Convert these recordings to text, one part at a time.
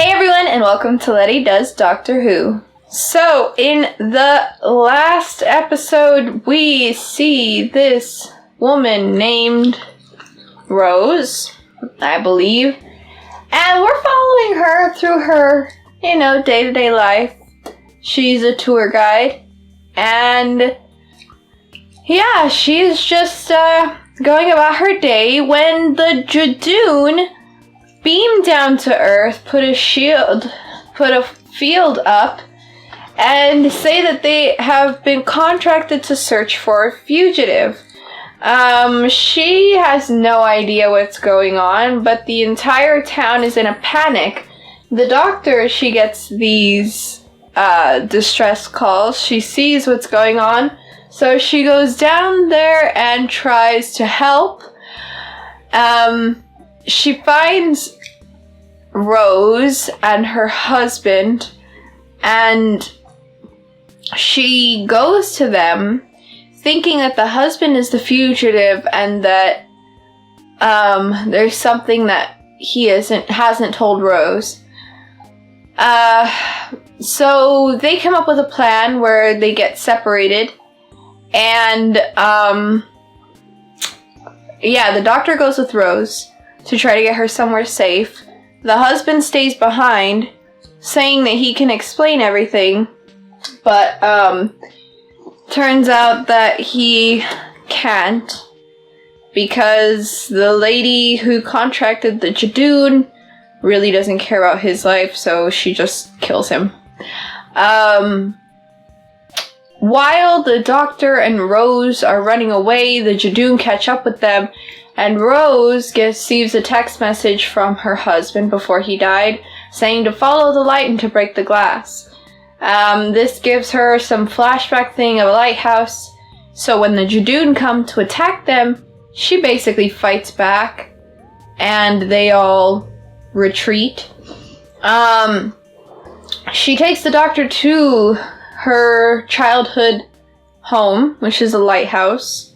Hey everyone, and welcome to Lety Does Doctor Who. So, in the last episode, we see this woman named Rose, I believe, and we're following her through her, day-to-day life. She's a tour guide, and yeah, she's just going about her day when the Judoon beam down to Earth, put a field up, and say that they have been contracted to search for a fugitive. She has no idea what's going on, but the entire town is in a panic. The doctor, she gets these distress calls. She sees what's going on, so she goes down there and tries to help. She finds Rose and her husband, and she goes to them thinking that the husband is the fugitive and that there's something that he hasn't told Rose. So they come up with a plan where they get separated, and the doctor goes with Rose to try to get her somewhere safe. The husband stays behind, saying that he can explain everything, but turns out that he can't, because the lady who contracted the Judoon really doesn't care about his life, so she just kills him. While the doctor and Rose are running away, the Judoon catch up with them, and Rose receives a text message from her husband before he died, saying to follow the light and to break the glass. This gives her some flashback thing of a lighthouse, so when the Judoon come to attack them, she basically fights back, and they all retreat. She takes the doctor to her childhood home, which is a lighthouse.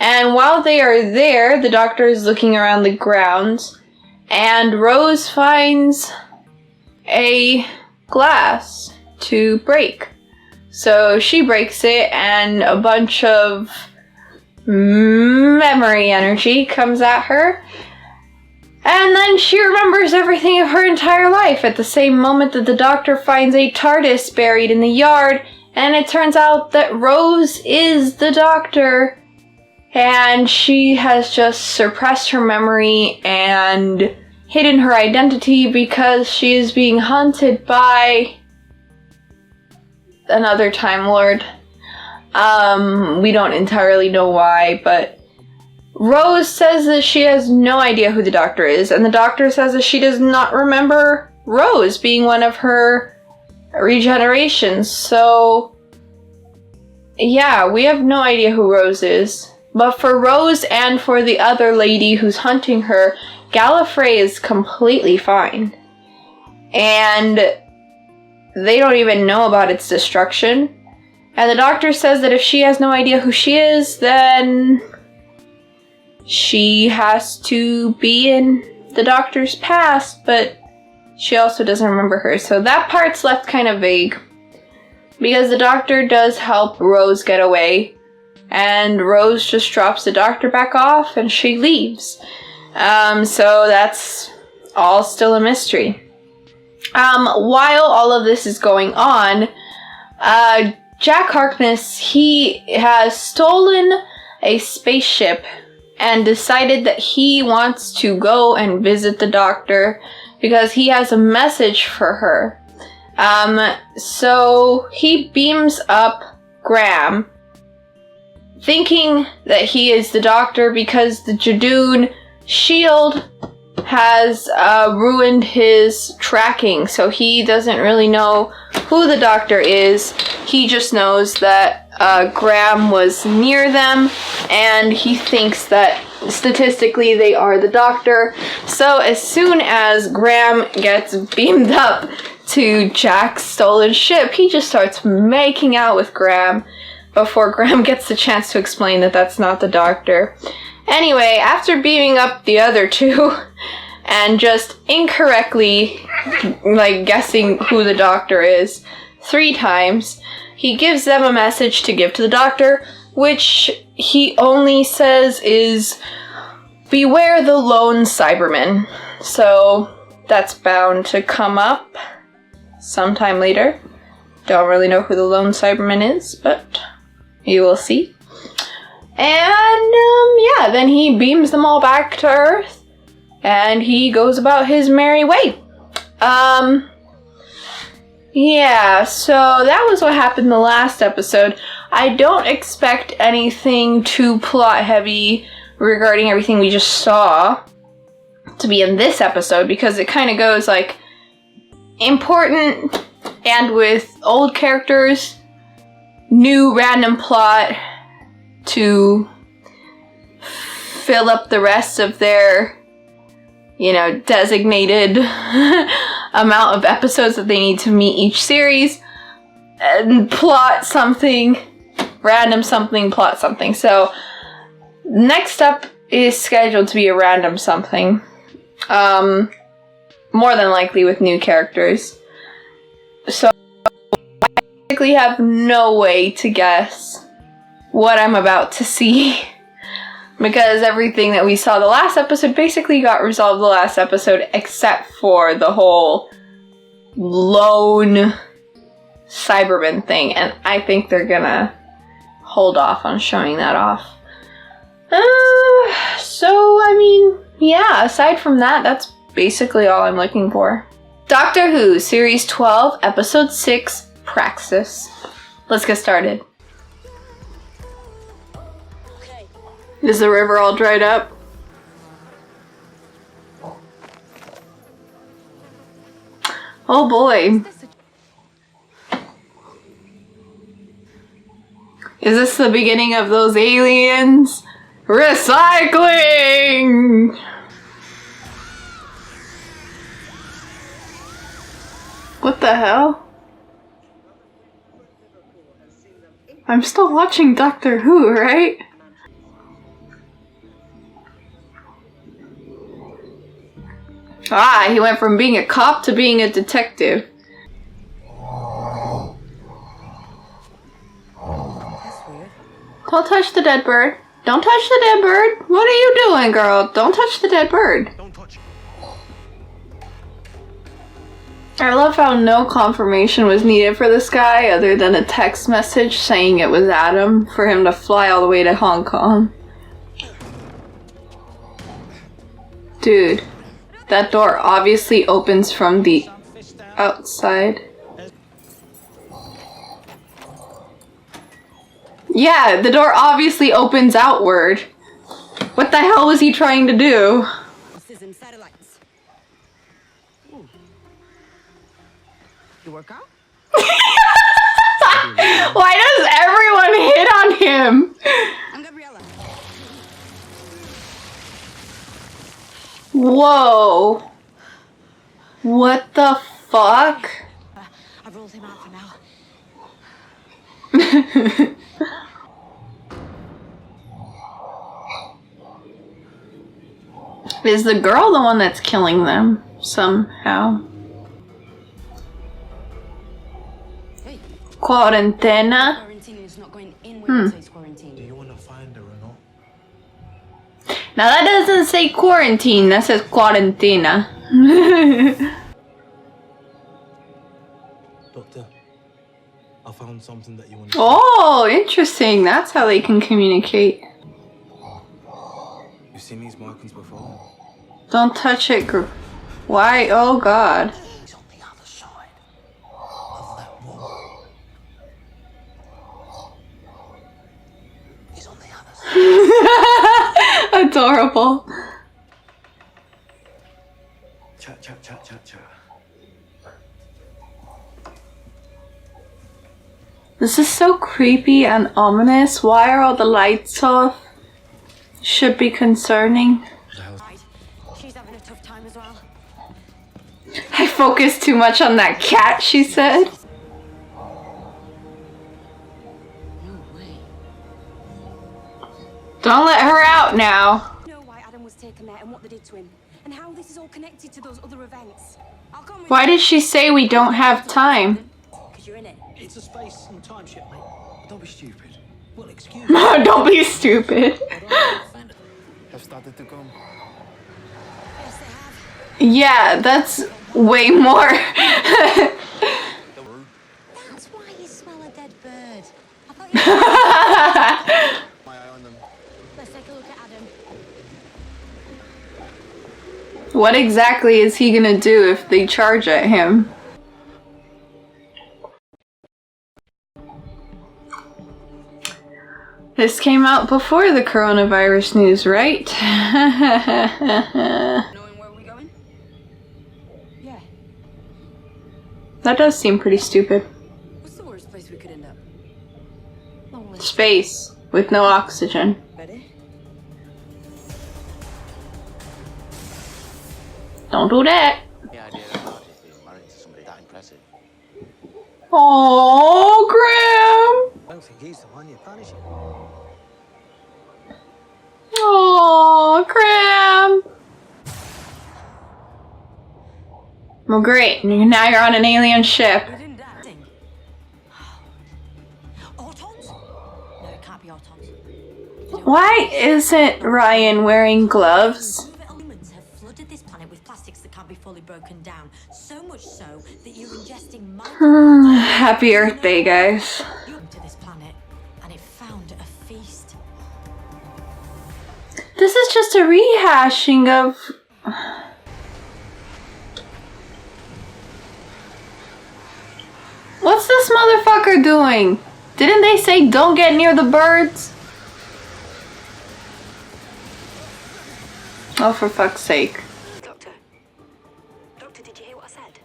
And while they are there, the doctor is looking around the grounds, and Rose finds a glass to break. So she breaks it, and a bunch of memory energy comes at her. And then she remembers everything of her entire life at the same moment that the doctor finds a TARDIS buried in the yard, and it turns out that Rose is the doctor. And she has just suppressed her memory and hidden her identity because she is being hunted by another Time Lord. We don't entirely know why, but Rose says that she has no idea who the doctor is, and the doctor says that she does not remember Rose being one of her regenerations. So, yeah, we have no idea who Rose is. But for Rose and for the other lady who's hunting her, Gallifrey is completely fine. And they don't even know about its destruction. And the doctor says that if she has no idea who she is, then she has to be in the doctor's past, but she also doesn't remember her. So that part's left kind of vague. Because the doctor does help Rose get away. And Rose just drops the doctor back off and she leaves. So that's all still a mystery. While all of this is going on, Jack Harkness, he has stolen a spaceship and decided that he wants to go and visit the doctor because he has a message for her. So he beams up Graham, thinking that he is the doctor because the Judoon shield has ruined his tracking, so he doesn't really know who the doctor is. He just knows that Graham was near them, and he thinks that statistically they are the doctor. So as soon as Graham gets beamed up to Jack's stolen ship, he just starts making out with Graham before Graham gets the chance to explain that that's not the doctor. Anyway, after beaming up the other two, and just incorrectly, like, guessing who the doctor is 3 times. He gives them a message to give to the doctor, which he only says is, "Beware the lone Cyberman." So that's bound to come up sometime later. Don't really know who the lone Cyberman is, but you will see. And yeah, then he beams them all back to Earth, and he goes about his merry way. Yeah, so that was what happened the last episode. I don't expect anything too plot heavy regarding everything we just saw to be in this episode, because it kind of goes like important and with old characters, new random plot to fill up the rest of their, you know, designated amount of episodes that they need to meet each series, and plot something, random something, plot something. So next up is scheduled to be a random something, more than likely with new characters. So I basically have no way to guess what I'm about to see, because everything that we saw the last episode basically got resolved the last episode, except for the whole lone Cyberman thing, and I think they're gonna hold off on showing that off. So, I mean, yeah, aside from that, that's basically all I'm looking for. Doctor Who, Series 12, Episode 6, Praxeus. Let's get started. Is the river all dried up? Oh boy. Is this the beginning of those aliens? Recycling! What the hell? I'm still watching Doctor Who, right? Ah, he went from being a cop to being a detective. Don't touch the dead bird. Don't touch the dead bird. What are you doing, girl? Don't touch the dead bird. Don't touch it. I love how no confirmation was needed for this guy other than a text message saying it was Adam for him to fly all the way to Hong Kong. Dude, that door obviously opens from the outside. Yeah, the door obviously opens outward. What the hell was he trying to do? Satellites. You work out? Why does everyone hit on him? I'm Gabriella. Whoa. What the fuck? I've ruled him out for now. Is the girl the one that's killing them somehow? Hey. Quarantena? Quarantine is not going in where it says quarantine. Do you want to find her or not? Now that doesn't say quarantine, that says quarantena. Doctor, I found something that you want to Oh, interesting. That's how they can communicate. You've seen these markings before? Don't touch it. Why? Oh god. He's on the other side of that wall. He's on the other side. Adorable. Chat, chat, chat, chat, chat. This is so creepy and ominous. Why are all the lights off? Should be concerning. Right. She's having a tough time as well. I focused too much on that cat, she said. No way. Don't let her out now. I know why Adam was taken there and what they did to him. and how this is all connected to those other events. I'll come with Why did she say we don't have time? because you're in it. It's a space and time ship, mate. Don't be stupid. Well, excuse me. Don't be stupid. Have started to come. Yes, they have. Yeah, that's way more. That's why you smell a dead bird. I thought you My eye on them. Let's take a look at Adam. What exactly is he gonna do if they charge at him? This came out before the coronavirus news, right? Knowing where we're going? Yeah. That does seem pretty stupid. What's the worst place we could end up? Lonely. Space with no oxygen. Ready? Don't do that. The idea about it being married to somebody that impressive. Oh, Graham. I don't think he's the one you're punishing. Oh, Graham. Well, great. Now you're on an alien ship. We didn't die. Ding. Autons? No, it can't be autons. Why isn't Ryan wearing gloves? Ultra elements have flooded this planet with plastics that can't be fully broken down. So much so that you're ingesting Happy Earth Day, guys. to this planet, and it found a feast. This is just a rehashing of... What's this motherfucker doing? Didn't they say don't get near the birds? Oh, for fuck's sake. Doctor. Doctor, did you hear what I said?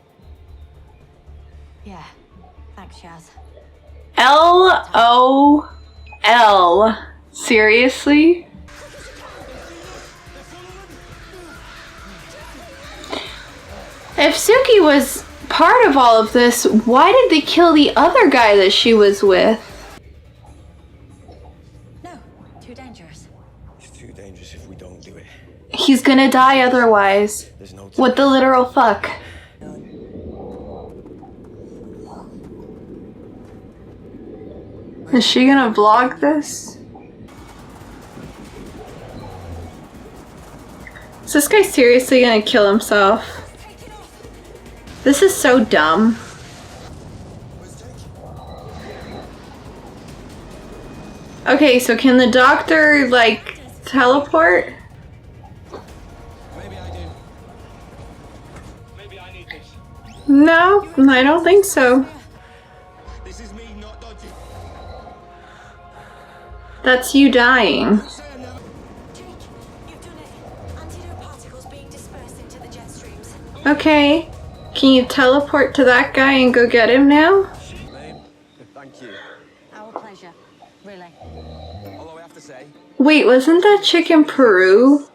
Yeah. Thanks, Shaz. LOL. Seriously? If Suki was part of all of this, why did they kill the other guy that she was with? No, too dangerous. It's too dangerous if we don't do it. He's gonna die otherwise. There's no time. What the literal fuck? Is she gonna vlog this? Is this guy seriously gonna kill himself? This is so dumb. Okay, so can the doctor, like, teleport? Maybe I do. Maybe I need this. No, I don't think so. This is me not dodging. That's you dying. Jake, you've done it. Antidote particles being dispersed into the jet streams. Okay. Can you teleport to that guy and go get him now? Babe, thank you. Our pleasure. Really. Although I have to say, Wait, wasn't that chick in Peru?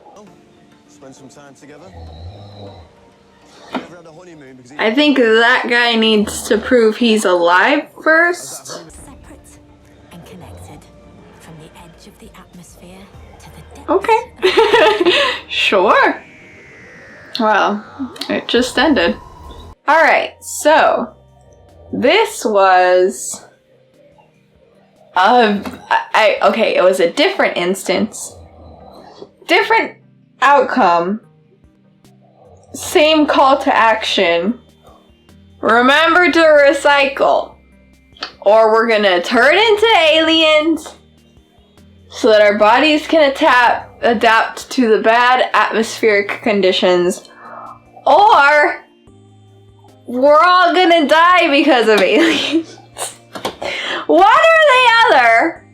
spend some time together. Never had a honeymoon because he I think that guy needs to prove he's alive first. Separate and connected from the edge of the atmosphere to the depths. Okay. Sure. Well, it just ended. Alright, so this was okay, it was a different instance. Different outcome. Same call to action. Remember to recycle. Or we're gonna turn into aliens so that our bodies can adapt to the bad atmospheric conditions. Or we're all gonna die because of aliens. One or the other.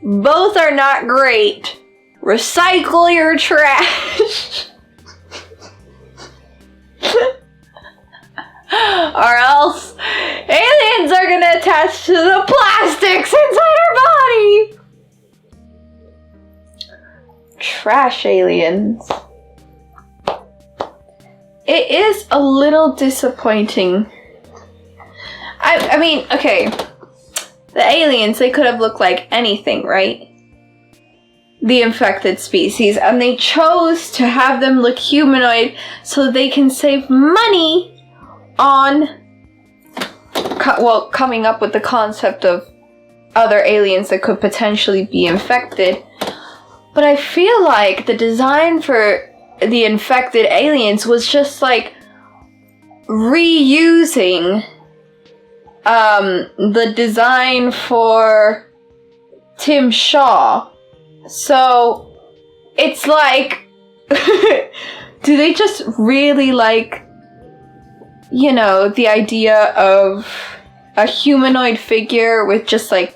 Both are not great. Recycle your trash. Or else aliens are gonna attach to the plastics inside our body. Trash aliens. It is a little disappointing. I mean, okay. The aliens, they could have looked like anything, right? the infected species, and they chose to have them look humanoid so they can save money on coming up with the concept of other aliens that could potentially be infected. But I feel like the design for the infected aliens was just like reusing the design for Tim Shaw. So it's like, do they just really like, you know, the idea of a humanoid figure with just like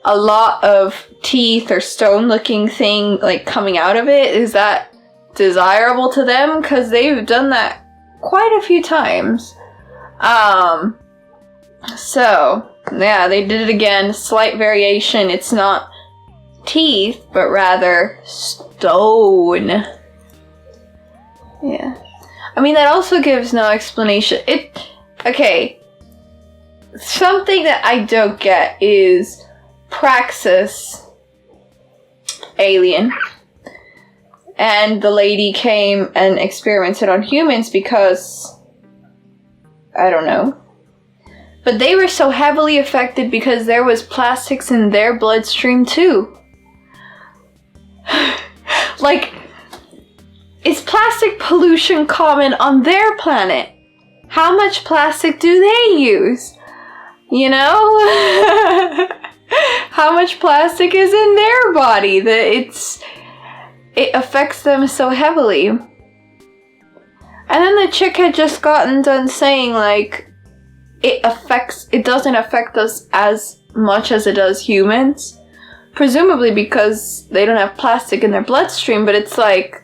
a lot of teeth or stone looking thing like coming out of it? Is that desirable to them? Because they've done that quite a few times. So yeah, they did it again. Slight variation. It's not teeth, but rather stone. Yeah. I mean, that also gives no explanation. Okay. Something that I don't get is Praxeus alien. And the lady came and experimented on humans because, I don't know. But they were so heavily affected because there was plastics in their bloodstream too. Like, is plastic pollution common on their planet? How much plastic do they use? You know? How much plastic is in their body that it affects them so heavily? And then the chick had just gotten done saying, like, it doesn't affect us as much as it does humans. Presumably because they don't have plastic in their bloodstream, but it's like,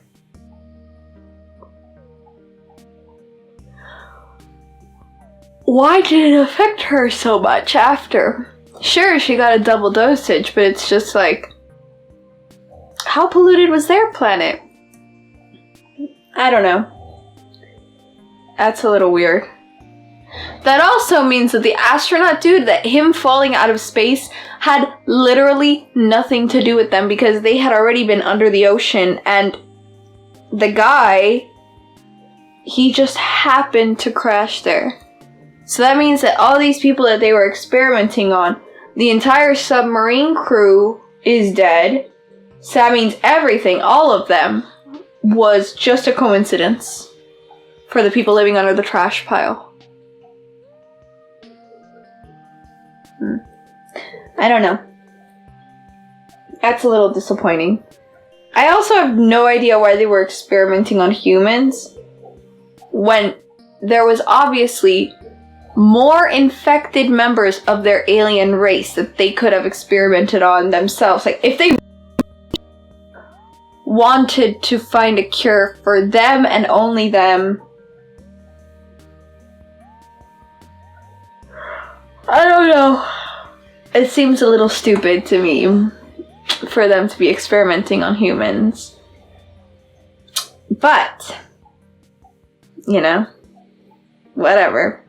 why did it affect her so much after? Sure, she got a double dosage, but it's just like, how polluted was their planet? I don't know. That's a little weird. That also means that the astronaut dude, that him falling out of space, had literally nothing to do with them because they had already been under the ocean, and the guy, he just happened to crash there. So that means that all these people that they were experimenting on, the entire submarine crew is dead. So that means everything, all of them, was just a coincidence for the people living under the trash pile. I don't know. That's a little disappointing. I also have no idea why they were experimenting on humans when there was obviously more infected members of their alien race that they could have experimented on themselves. Like, if they wanted to find a cure for them and only them, I don't know. It seems a little stupid to me for them to be experimenting on humans. But, you know, whatever.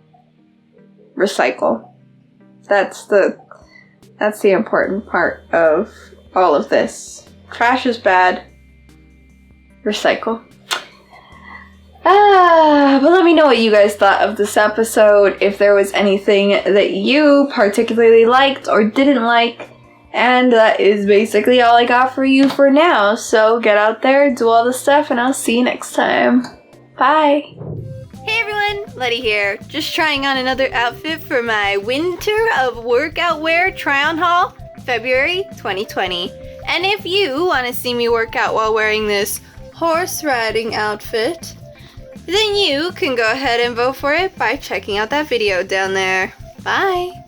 Recycle. That's the important part of all of this. Trash is bad. Recycle. But let me know what you guys thought of this episode, if there was anything that you particularly liked or didn't like, and that is basically all I got for you for now. So get out there, do all the stuff, and I'll see you next time. Bye! Hey everyone, Lety here. Just trying on another outfit for my Winter of Workout Wear try-on haul, February 2020. And if you want to see me work out while wearing this horse riding outfit, then you can go ahead and vote for it by checking out that video down there. Bye!